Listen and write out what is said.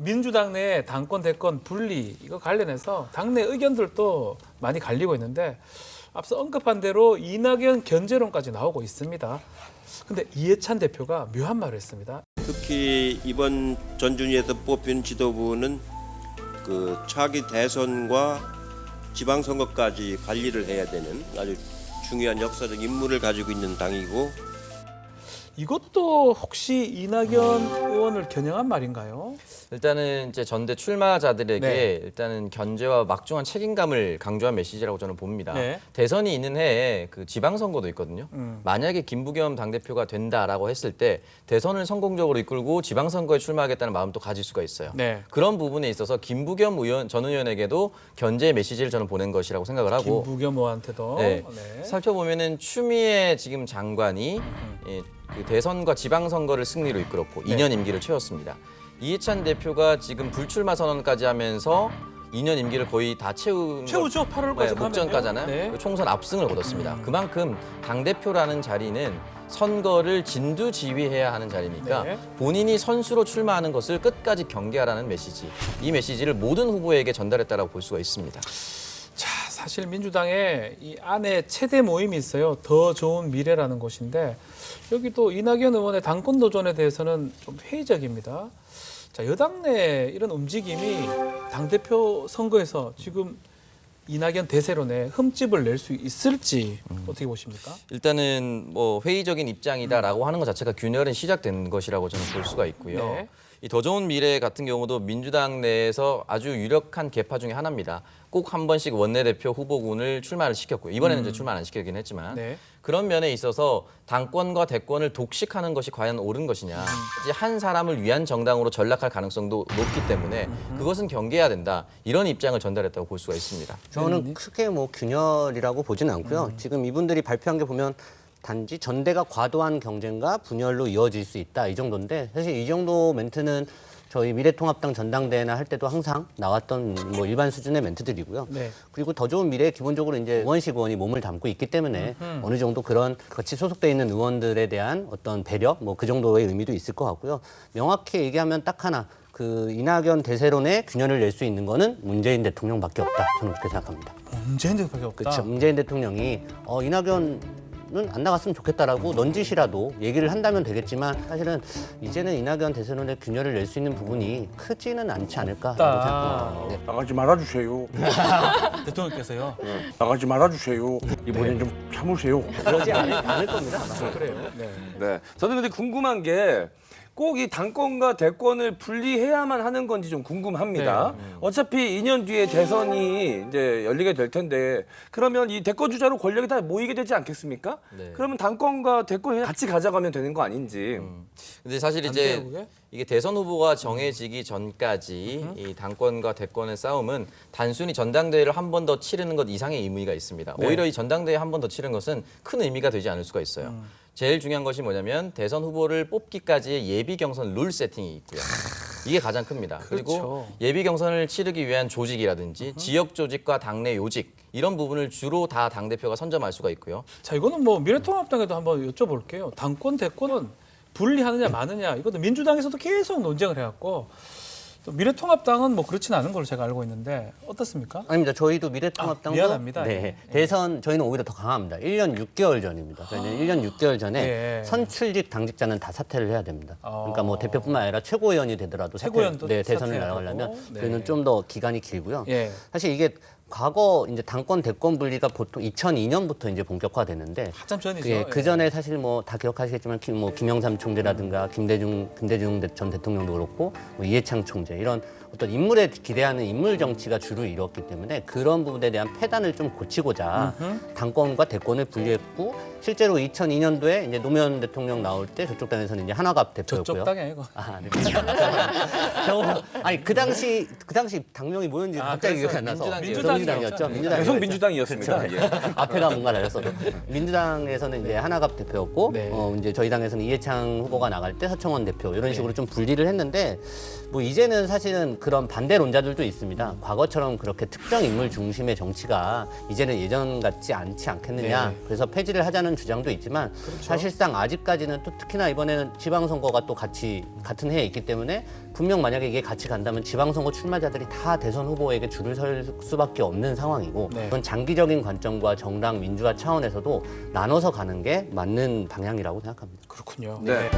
민주당 내 당권 대권 분리 이거 관련해서 당내 의견들도 많이 갈리고 있는데 앞서 언급한 대로 이낙연 견제론까지 나오고 있습니다. 근데 이해찬 대표가 묘한 말을 했습니다. 특히 이번 전준위에서 뽑힌 지도부는 그 차기 대선과 지방선거까지 관리를 해야 되는 아주 중요한 역사적 임무를 가지고 있는 당이고, 이것도 혹시 이낙연 의원을 겨냥한 말인가요? 일단은 이제 전대 출마자들에게 네. 일단은 견제와 막중한 책임감을 강조한 메시지라고 저는 봅니다. 네. 대선이 있는 해에 그 지방선거도 있거든요. 만약에 김부겸 당대표가 된다라고 했을 때 대선을 성공적으로 이끌고 지방선거에 출마하겠다는 마음도 가질 수가 있어요. 네. 그런 부분에 있어서 김부겸 전 의원에게도 견제 메시지를 저는 보낸 것이라고 생각을 하고, 김부겸 의원한테도. 네. 네. 살펴보면은 추미애 지금 장관이 그 대선과 지방선거를 승리로 이끌었고 네. 2년 임기를 채웠습니다. 이해찬 대표가 지금 불출마 선언까지 하면서 2년 임기를 거의 다 채우죠. 8월까지 목전까잖아요. 네. 총선 압승을 거뒀습니다. 그만큼 당대표라는 자리는 선거를 진두지휘해야 하는 자리니까 네. 본인이 선수로 출마하는 것을 끝까지 경계하라는 메시지, 이 메시지를 모든 후보에게 전달했다라고 볼 수가 있습니다. 자, 사실 민주당에 이 안에 최대 모임이 있어요. 더 좋은 미래라는 곳인데 여기도 이낙연 의원의 당권 도전에 대해서는 좀 회의적입니다. 자, 여당 내 이런 움직임이 당대표 선거에서 지금 이낙연 대세론에 흠집을 낼 수 있을지 어떻게 보십니까? 일단은 뭐 회의적인 입장이다라고 하는 것 자체가 균열은 시작된 것이라고 저는 볼 수가 있고요. 네. 이 더 좋은 미래 같은 경우도 민주당 내에서 아주 유력한 계파 중에 하나입니다. 꼭 한 번씩 원내대표 후보군을 출마를 시켰고요. 이번에는 이제 출마 안 시키긴 했지만 네. 그런 면에 있어서 당권과 대권을 독식하는 것이 과연 옳은 것이냐. 이제 한 사람을 위한 정당으로 전락할 가능성도 높기 때문에 그것은 경계해야 된다. 이런 입장을 전달했다고 볼 수가 있습니다. 저는 크게 뭐 균열이라고 보지는 않고요. 지금 이분들이 발표한 게 보면 단지 전대가 과도한 경쟁과 분열로 이어질 수 있다 이 정도인데, 사실 이 정도 멘트는 저희 미래통합당 전당대회나 할 때도 항상 나왔던 뭐 일반 수준의 멘트들이고요. 네. 그리고 더 좋은 미래에 기본적으로 이제 우원식 의원이 몸을 담고 있기 때문에 어느 정도 그런 같이 소속돼 있는 의원들에 대한 어떤 배려, 뭐 그 정도의 의미도 있을 것 같고요. 명확히 얘기하면 딱 하나, 그 이낙연 대세론에 균열을 낼 수 있는 거는 문재인 대통령밖에 없다. 저는 그렇게 생각합니다. 문재인 대표밖에 없다. 그렇죠. 문재인 대통령이 이낙연은 안 나갔으면 좋겠다라고 넌지시라도 얘기를 한다면 되겠지만, 사실은 이제는 이낙연 대세론에 균열을 낼 수 있는 부분이 크지는 않지 않을까 생각합니다. 네. 나가지 말아주세요. 대통령께서요. 나가지 말아주세요. 이번엔 좀 참으세요. 그러지 않을 겁니다. 아마. 그래요. 네. 네. 저는 근데 궁금한 게 꼭 이 당권과 대권을 분리해야만 하는 건지 좀 궁금합니다. 어차피 2년 뒤에 대선이 이제 열리게 될 텐데, 그러면 이 대권 주자로 권력이 다 모이게 되지 않겠습니까? 네. 그러면 당권과 대권을 같이 가져가면 되는 거 아닌지. 근데 사실 안 이제 돼요, 그게? 이게 대선 후보가 정해지기 전까지 이 당권과 대권의 싸움은 단순히 전당대회를 한 번 더 치르는 것 이상의 의미가 있습니다. 네. 오히려 이 전당대회 한 번 더 치르는 것은 큰 의미가 되지 않을 수가 있어요. 제일 중요한 것이 뭐냐면 대선 후보를 뽑기까지의 예비 경선 룰 세팅이 있고요. 이게 가장 큽니다. 그리고 그렇죠. 예비 경선을 치르기 위한 조직이라든지 지역 조직과 당내 요직, 이런 부분을 주로 다 당대표가 선점할 수가 있고요. 자, 이거는 뭐 미래통합당에도 한번 여쭤볼게요. 당권, 대권은 분리하느냐 마느냐, 이것도 민주당에서도 계속 논쟁을 해왔고, 또 미래통합당은 뭐 그렇지는 않은 걸로 제가 알고 있는데 어떻습니까? 아닙니다. 저희도 미래통합당도 미안합니다. 네, 대선 저희는 오히려 더 강합니다. 1년 6개월 전입니다. 저희는 1년 6개월 전에 예. 선출직 당직자는 다 사퇴를 해야 됩니다. 그러니까 뭐 대표뿐만 아니라 최고위원이 되더라도 최고위원도 대선을 사퇴해야 나가려면 하고. 네. 저희는 좀 더 기간이 길고요. 예. 사실 이게 과거 이제 당권 대권 분리가 보통 2002년부터 이제 본격화됐는데, 한참 전이죠. 예, 그 전에 사실 뭐 다 기억하시겠지만 김영삼 총재라든가 김대중 전 대통령도 그렇고 뭐 이해창 총재, 이런 어떤 인물에 기대하는 인물 정치가 주로 이뤘기 때문에 그런 부분에 대한 폐단을 좀 고치고자 당권과 대권을 분리했고, 실제로 2002년도에 이제 노무현 대통령 나올 때 저쪽 당에서는 이제 한화갑 대표였고요. 저쪽 땅이 아니고. 아, 네. 아니 그 당시 당명이 뭐였는지 갑자기 기억이 안 나서 민주당이었죠. 민주당이었죠. 계속 민주당이었습니다. 예. 앞에가 뭔가 달렸어도 민주당에서는 이제 한화갑 대표였고, 네. 이제 저희 당에서는 이해창 후보가 나갈 때 서청원 대표, 이런 식으로 좀 분리를 했는데, 뭐 이제는 사실은 그런 반대론자들도 있습니다. 과거처럼 그렇게 특정 인물 중심의 정치가 이제는 예전 같지 않지 않겠느냐. 네. 그래서 폐지를 하자는 주장도 있지만, 사실상 아직까지는 또 특히나 이번에는 지방선거가 또 같은 해에 있기 때문에 분명 만약에 이게 같이 간다면 지방선거 출마자들이 다 대선 후보에게 줄을 설 수밖에 없는 상황이고 네. 그건 장기적인 관점과 정당 민주화 차원에서도 나눠서 가는 게 맞는 방향이라고 생각합니다. 그렇군요. 네.